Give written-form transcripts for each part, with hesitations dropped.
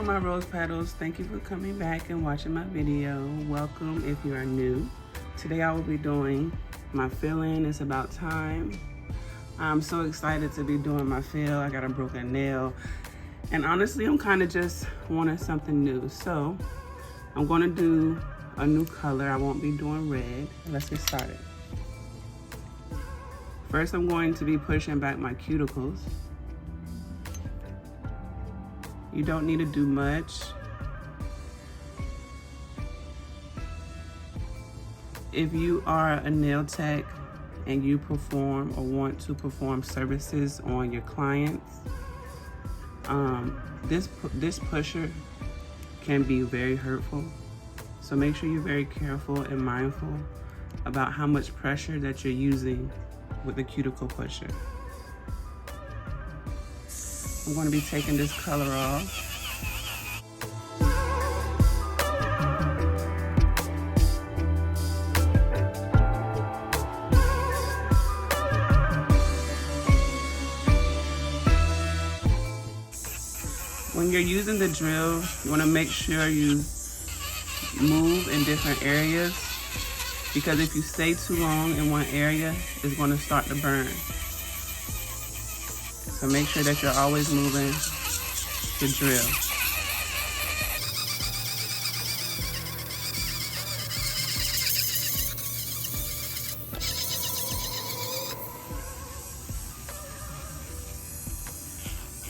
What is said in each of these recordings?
my rose petals, thank you for coming back and watching my video. Welcome if you are new. Today I will be doing my fill-in. It's about time. I'm so excited to be doing my fill. I got a broken nail. And honestly, I'm kind of just wanting something new. So I'm going to do a new color. I won't be doing red. Let's get started. First, I'm going to be pushing back my cuticles. You don't need to do much. If you are a nail tech and you perform or want to perform services on your clients, this pusher can be very hurtful. So make sure you're very careful and mindful about how much pressure that you're using with the cuticle pusher. I'm going to be taking this color off. When you're using the drill, you want to make sure you move in different areas, because if you stay too long in one area, it's going to start to burn. So make sure that you're always moving the drill.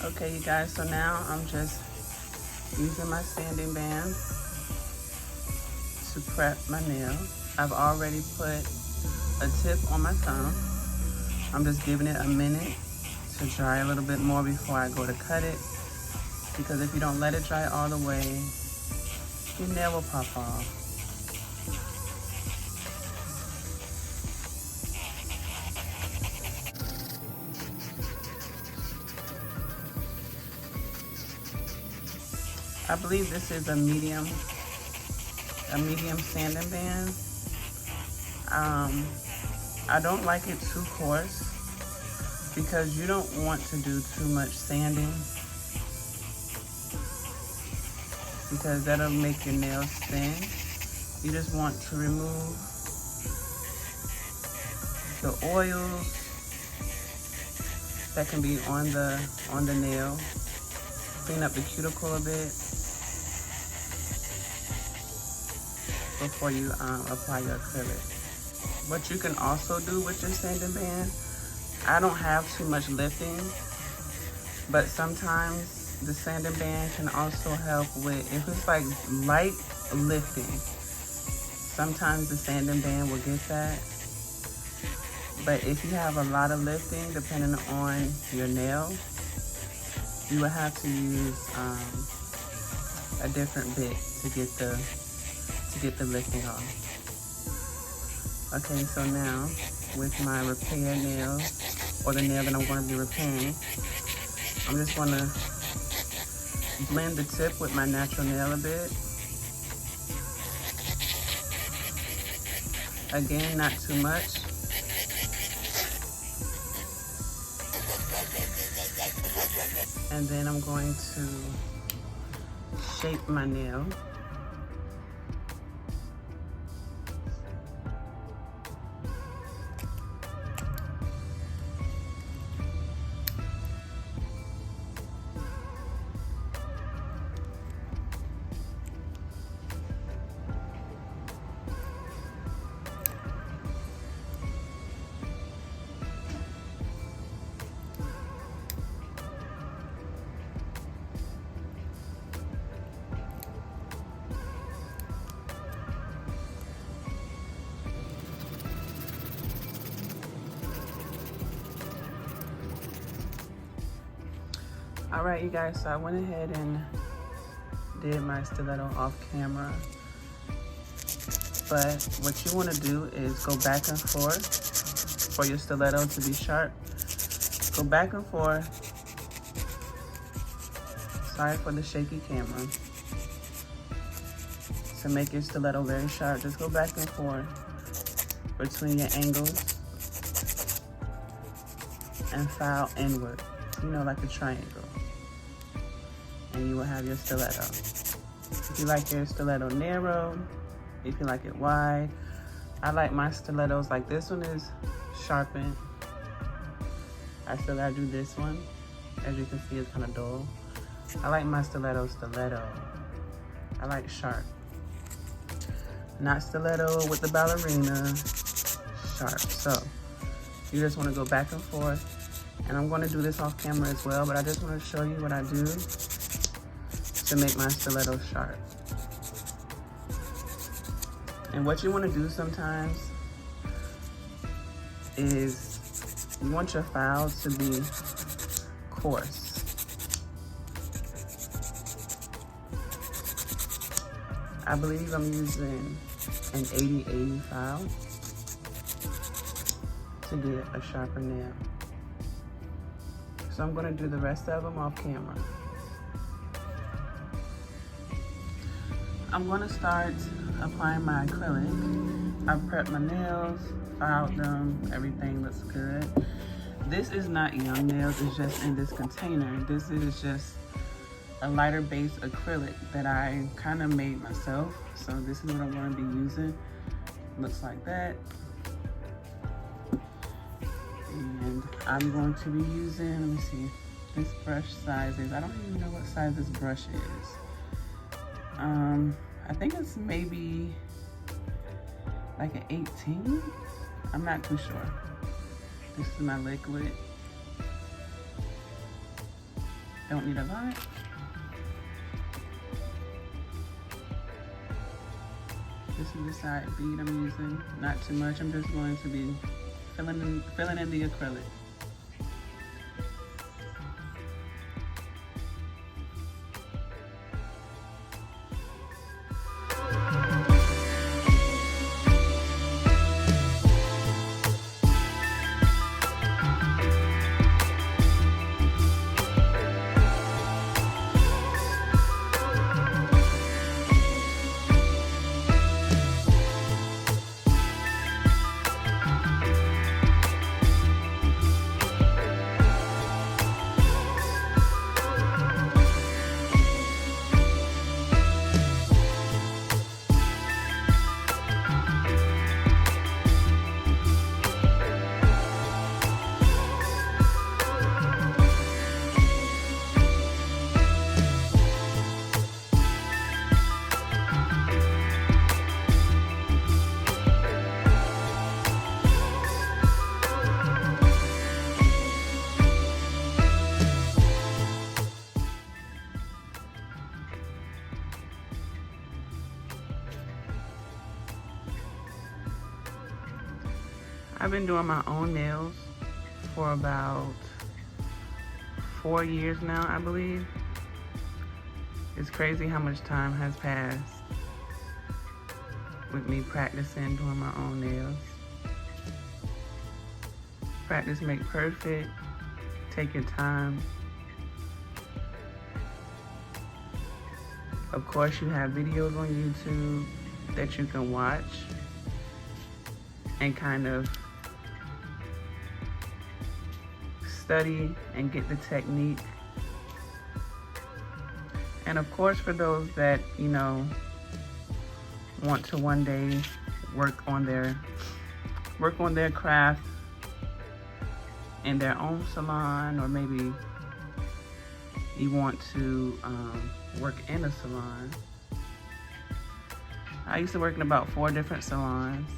Okay, you guys, so now I'm just using my sanding band to prep my nail. I've already put a tip on my thumb. I'm just giving it a minute to dry a little bit more before I go to cut it, because if you don't let it dry all the way, your nail will pop off. I believe this is a medium sanding band. I don't like it too coarse, because you don't want to do too much sanding, because that'll make your nails thin. You just want to remove the oils that can be on the nail, clean up the cuticle a bit before you apply your acrylic. What you can also do with your sanding band, I don't have too much lifting, but sometimes the sanding band can also help with, if it's like light lifting, sometimes the sanding band will get that. But if you have a lot of lifting, depending on your nail, you will have to use a different bit to get the lifting off. Okay, so now with my repair nail, or the nail that I'm going to be repairing, I'm just going to blend the tip with my natural nail a bit. Again, not too much. And then I'm going to shape my nail. All right, you guys, so I went ahead and did my stiletto off camera. But what you want to do is go back and forth for your stiletto to be sharp. Go back and forth. Sorry for the shaky camera. To make your stiletto very sharp, just go back and forth between your angles and file inward, you know, like a triangle. and you will have your stiletto. If you like your stiletto narrow, if you like it wide, I like my stilettos, like this one is sharpened. I still gotta do this one. As you can see, it's kind of dull. I like my stiletto. I like sharp. Not stiletto with the ballerina, sharp. So you just want to go back and forth. And I'm going to do this off camera as well, but I just want to show you what I do to make my stiletto sharp. And what you want to do sometimes is you want your files to be coarse. I believe I'm using an 80/80 file to get a sharper nail. So I'm going to do the rest of them off camera. I'm going to start applying my acrylic. I've prepped my nails, filed them, everything looks good. This is not young nails, it's just in this container. This is just a lighter base acrylic that I kind of made myself. So this is what I'm going to be using. Looks like that. And I'm going to be using, let me see, this brush size is, I don't even know what size this brush is. I think it's maybe like an 18. I'm not too sure. This is my liquid. Don't need a lot. This is the side bead I'm using. Not too much. I'm just going to be filling in the acrylic. I've been doing my own nails for about 4 years now, I believe. It's crazy how much time has passed with me practicing doing my own nails. Practice make perfect. Take your time. Of course, you have videos on YouTube that you can watch and kind of study and get the technique. And of course, for those that, you know, want to one day work on their craft in their own salon, or maybe you want to work in a salon. I used to work in about 4 different salons,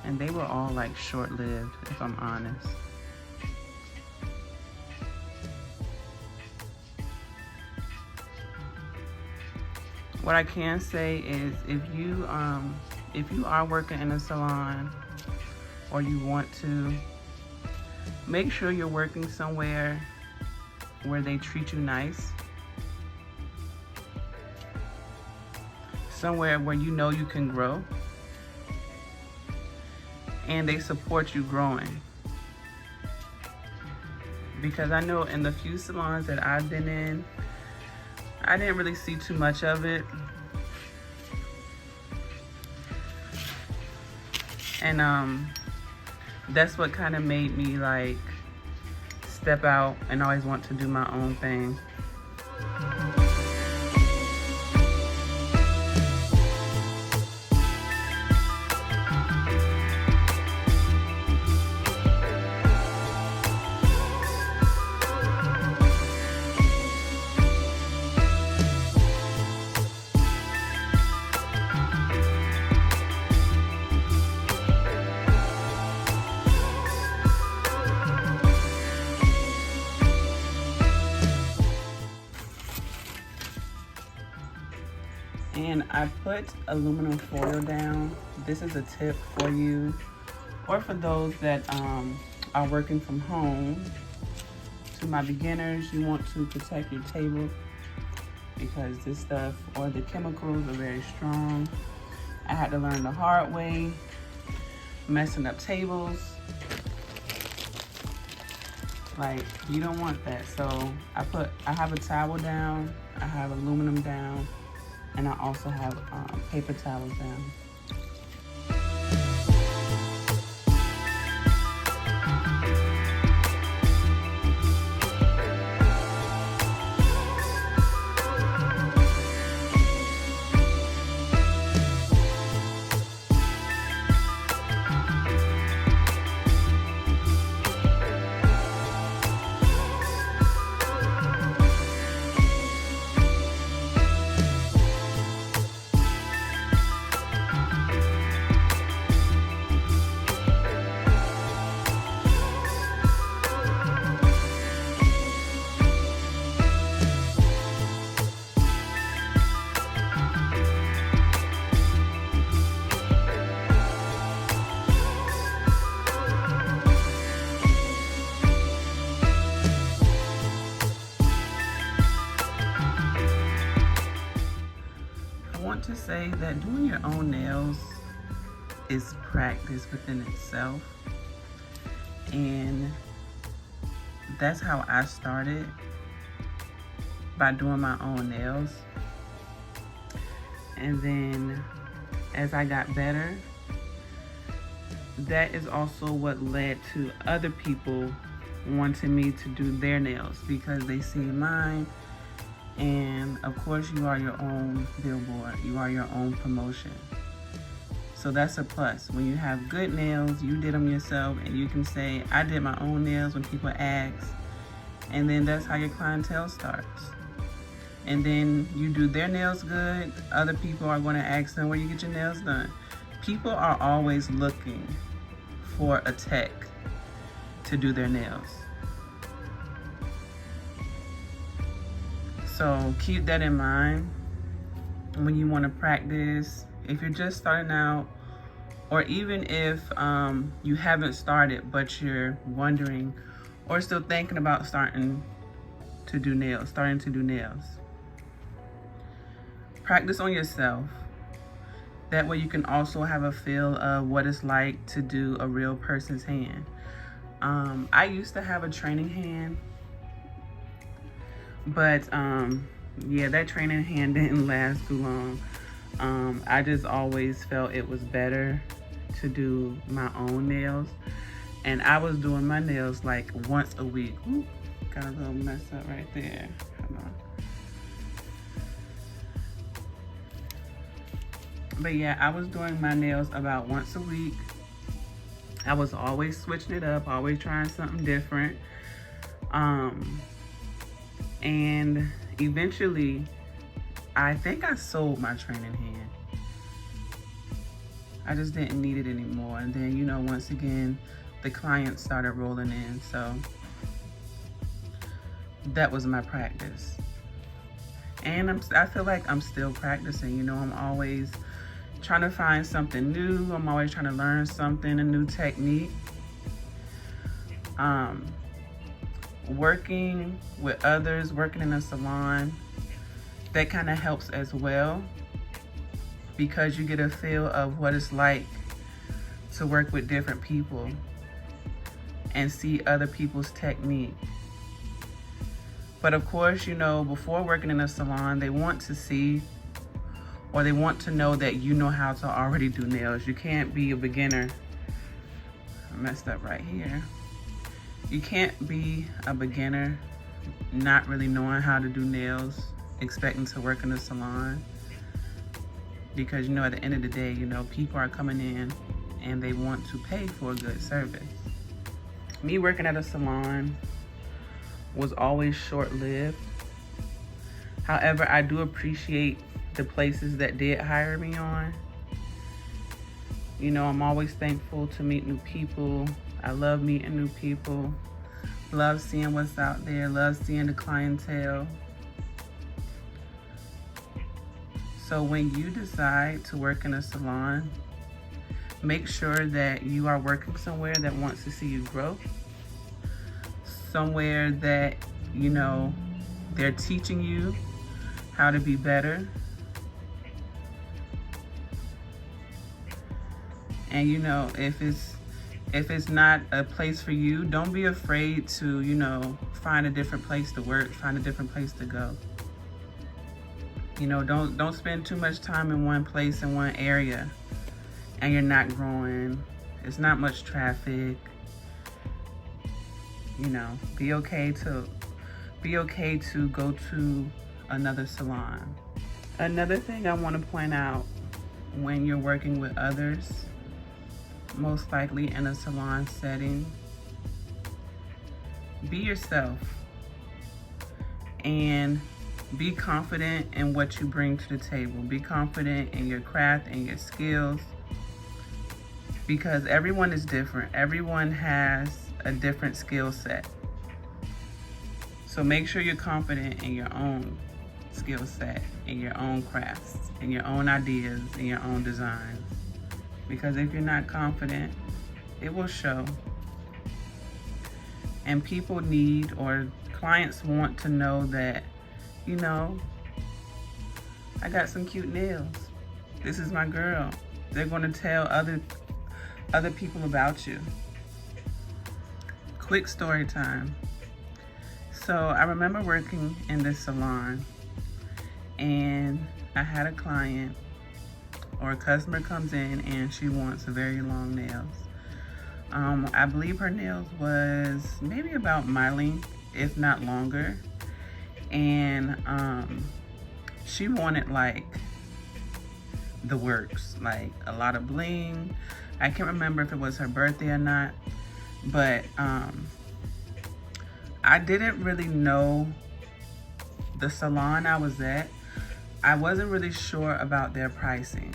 and they were all like short-lived, if I'm honest. What I can say is, if you are working in a salon, or you want to, make sure you're working somewhere where they treat you nice. Somewhere where you know you can grow. And they support you growing. Because I know in the few salons that I've been in, I didn't really see too much of it. And that's what kind of made me like step out and always want to do my own thing. And I put aluminum foil down. This is a tip for you, or for those that are working from home. To my beginners, you want to protect your table because this stuff or the chemicals are very strong. I had to learn the hard way, messing up tables. Like, you don't want that. So I have a towel down, I have aluminum down, and I also have paper towels down. To say that doing your own nails is practice within itself, and that's how I started, by doing my own nails. And then as I got better, that is also what led to other people wanting me to do their nails because they see mine. And of course, you are your own billboard, you are your own promotion. So that's a plus. When you have good nails, you did them yourself, and you can say, I did my own nails when people ask. And then that's how your clientele starts. And then you do their nails good, other people are going to ask them where you get your nails done. People are always looking for a tech to do their nails. So keep that in mind when you want to practice. If you're just starting out, or even if you haven't started but you're wondering or still thinking about starting to do nails, practice on yourself. That way you can also have a feel of what it's like to do a real person's hand. I used to have a training hand, but yeah, that training hand didn't last too long. I just always felt it was better to do my own nails, and I was doing my nails like once a week. Ooh, got a little mess up right there. Hold on. But yeah, I was doing my nails about once a week. I was always switching it up, always trying something different. And eventually, I think I sold my training hand. I just didn't need it anymore. And then, you know, once again, the clients started rolling in. So that was my practice. And I feel like I'm still practicing. You know, I'm always trying to find something new. I'm always trying to learn something, a new technique. Working with others, working in a salon, that kind of helps as well, because you get a feel of what it's like to work with different people and see other people's technique. But of course, you know, before working in a salon, they want to see, or they want to know that you know how to already do nails. You can't be a beginner. I messed up right here. You can't be a beginner not really knowing how to do nails, expecting to work in a salon. Because, you know, at the end of the day, you know, people are coming in and they want to pay for a good service. Me working at a salon was always short-lived. However, I do appreciate the places that did hire me on. You know, I'm always thankful to meet new people. I love meeting new people. Love seeing what's out there. Love seeing the clientele. So when you decide to work in a salon, make sure that you are working somewhere that wants to see you grow. Somewhere that, you know, they're teaching you how to be better. And you know, if it's not a place for you, don't be afraid to, you know, find a different place to work, find a different place to go. You know, don't spend too much time in one place, in one area, and you're not growing. It's not much traffic. You know, be okay to go to another salon. Another thing I want to point out, when you're working with others, most likely in a salon setting, be yourself and be confident in what you bring to the table. Be confident in your craft and your skills, because everyone is different. Everyone has a different skill set. So make sure you're confident in your own skill set, in your own crafts, in your own ideas, in your own designs. Because if you're not confident, it will show. And people need, or clients want to know that, you know, I got some cute nails. This is my girl. They're going to tell other people about you. Quick story time. So I remember working in this salon, and I had a client, or a customer comes in and she wants very long nails. I believe her nails was maybe about my length, if not longer. And she wanted like the works, like a lot of bling. I can't remember if it was her birthday or not, but I didn't really know the salon I was at. I wasn't really sure about their pricing,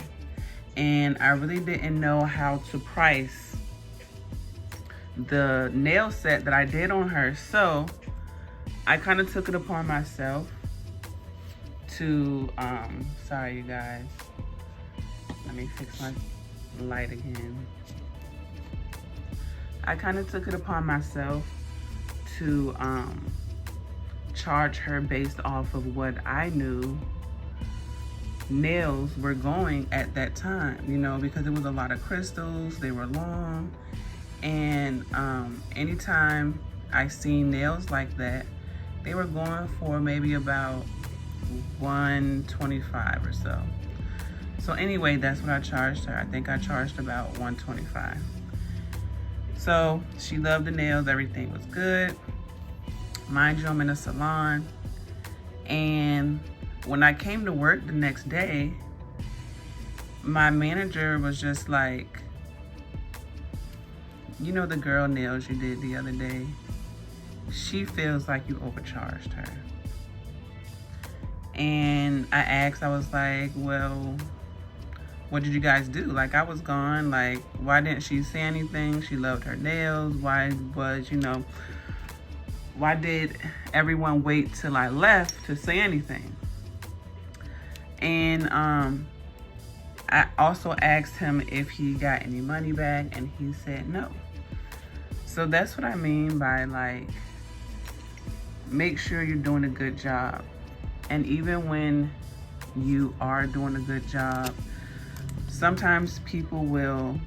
and I really didn't know how to price the nail set that I did on her. So I kind of took it upon myself to, sorry you guys, let me fix my light again. I kind of took it upon myself to charge her based off of what I knew nails were going at that time, you know, because it was a lot of crystals, they were long, and anytime I seen nails like that, they were going for maybe about $125 or so. So anyway, that's what I charged her. I think I charged about $125. So she loved the nails, everything was good. Mind you, I'm in a salon, and when I came to work the next day, my manager was just like, you know, the girl nails you did the other day, she feels like you overcharged her. And I asked, I was like, well, what did you guys do? Like, I was gone. Like, why didn't she say anything? She loved her nails. Why was, you know, why did everyone wait till I left to say anything? And I also asked him if he got any money back, and he said no. So that's what I mean by, like, make sure you're doing a good job. And even when you are doing a good job, sometimes people will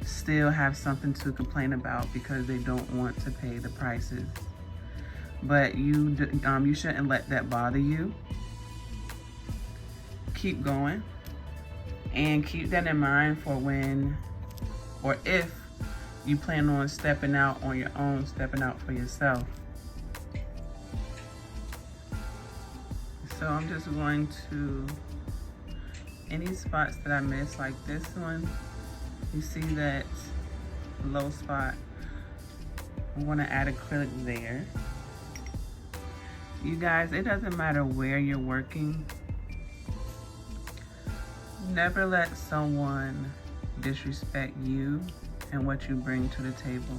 still have something to complain about because they don't want to pay the prices. But you shouldn't let that bother you. Keep going, and keep that in mind for when, or if you plan on stepping out on your own, stepping out for yourself. So I'm just going to, any spots that I missed, like this one, you see that low spot, I'm gonna add acrylic there. You guys, it doesn't matter where you're working. Never let someone disrespect you and what you bring to the table.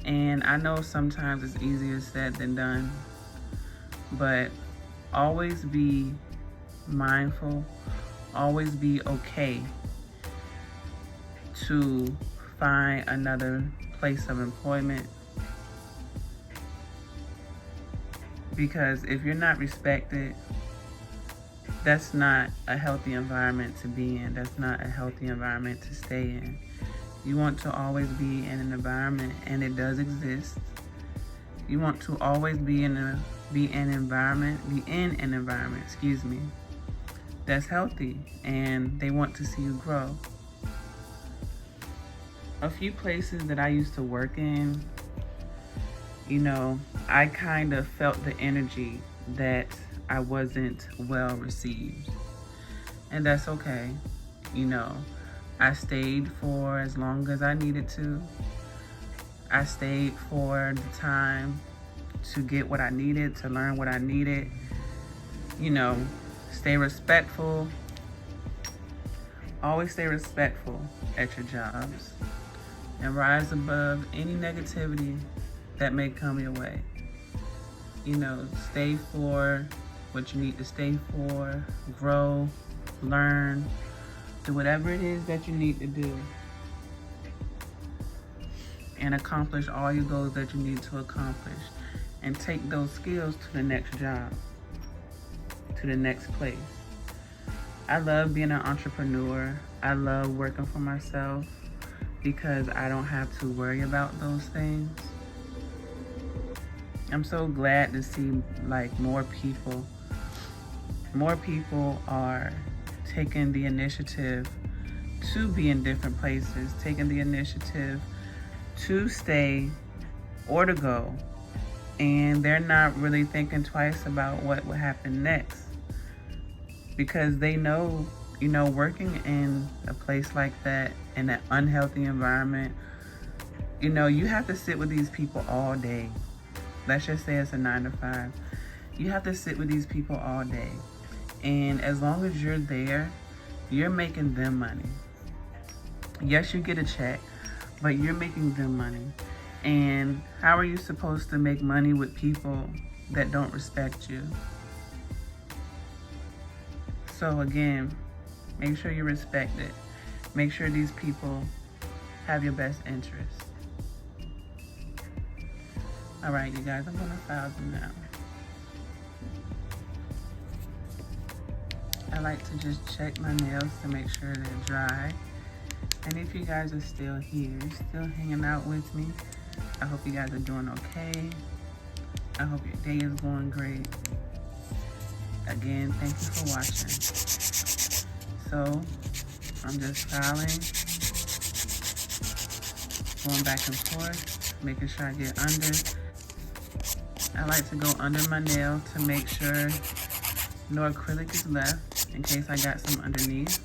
And I know sometimes it's easier said than done, but always be mindful, always be okay to find another place of employment. Because if you're not respected, that's not a healthy environment to be in. That's not a healthy environment to stay in. You want to always be in an environment, and it does exist. You want to always be in an environment, excuse me, that's healthy, and they want to see you grow. A few places that I used to work in, I kind of felt the energy that I wasn't well received. And that's okay. I stayed for as long as I needed to. I stayed for the time to get what I needed, to learn what I needed. Stay respectful. Always stay respectful at your jobs and rise above any negativity that may come your way. Stay for what you need to stay for, grow, learn, do whatever it is that you need to do, and accomplish all your goals that you need to accomplish, and take those skills to the next job, to the next place. I love being an entrepreneur. I love working for myself because I don't have to worry about those things. I'm so glad to see more people are taking the initiative to be in different places, taking the initiative to stay or to go, and they're not really thinking twice about what will happen next, because they know, working in a place like that, in an unhealthy environment, you have to sit with these people all day. Let's just say it's a 9 to 5. You have to sit with these people all day. And as long as you're there, you're making them money. Yes, you get a check, but you're making them money. And how are you supposed to make money with people that don't respect you? So again, make sure you respect it. Make sure these people have your best interest. All right, you guys, I'm gonna file them now. I like to just check my nails to make sure they're dry. And if you guys are still here, still hanging out with me, I hope you guys are doing okay. I hope your day is going great. Again, thank you for watching. So, I'm just filing, going back and forth, making sure I get under. I like to go under my nail to make sure no acrylic is left, in case I got some underneath.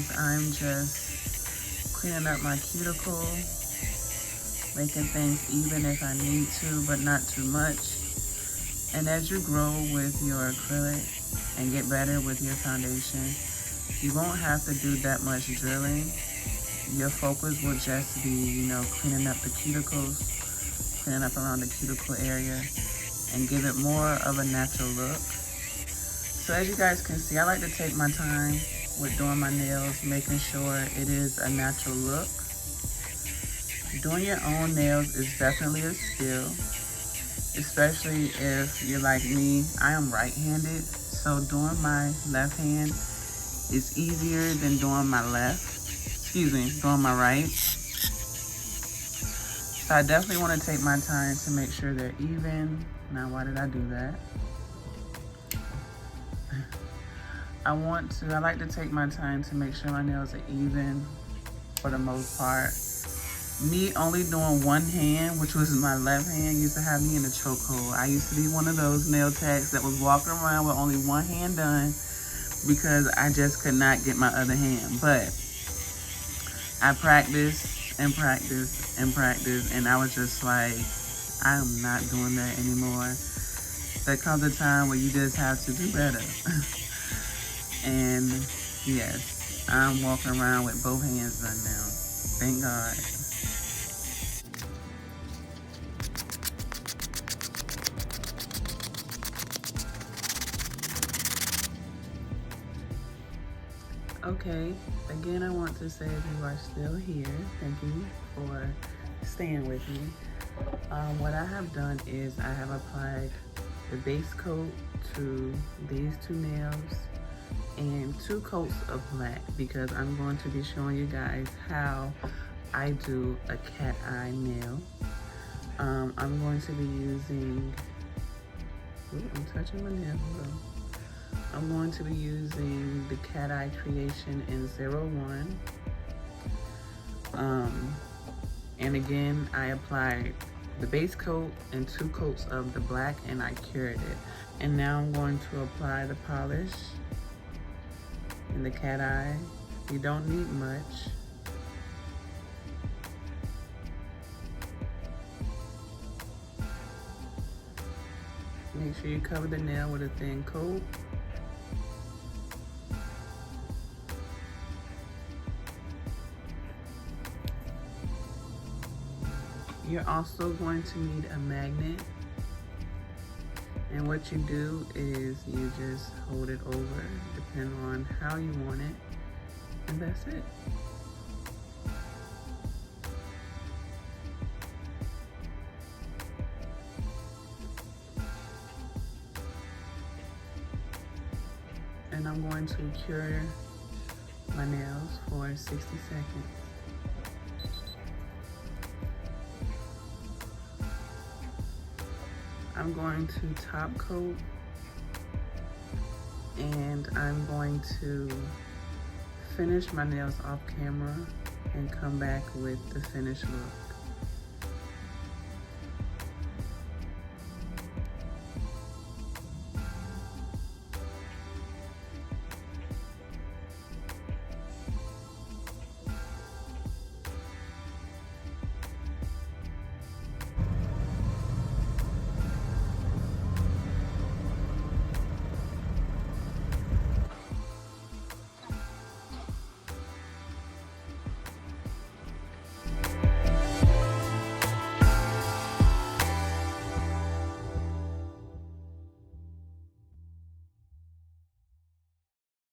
guys, I'm just cleaning up my cuticle, making things even if I need to, but not too much. And as you grow with your acrylic and get better with your foundation, you won't have to do that much drilling. Your focus will just be, cleaning up the cuticles, cleaning up around the cuticle area, and give it more of a natural look. So as you guys can see, I like to take my time with doing my nails, making sure it is a natural look. Doing your own nails is definitely a skill, especially if you're like me. I am right-handed, so doing my left hand is easier than doing my doing my right. So I definitely want to take my time to make sure they're even. Now, why did I do that? I like to take my time to make sure my nails are even for the most part. Me only doing one hand, which was my left hand, used to have me in a chokehold. I used to be one of those nail techs that was walking around with only one hand done because I just could not get my other hand. But I practiced and practiced and practiced, and I was just like, I am not doing that anymore. There comes a time where you just have to do better. And yes, I'm walking around with both hands done now. Thank God. Okay, again, I want to say if you are still here, thank you for staying with me. What I have done is I have applied the base coat to these two nails and 2 coats of black because I'm going to be showing you guys how I do a cat eye nail. I'm going to be using, I'm touching my nail. I'm going to be using the Cat Eye Creation in 01. And again, I applied the base coat and 2 coats of the black, and I cured it. And now I'm going to apply the polish in the cat eye. You don't need much. Make sure you cover the nail with a thin coat. You're also going to need a magnet. And what you do is you just hold it over, depending on how you want it, and that's it. And I'm going to cure my nails for 60 seconds. I'm going to top coat, and I'm going to finish my nails off camera and come back with the finished look.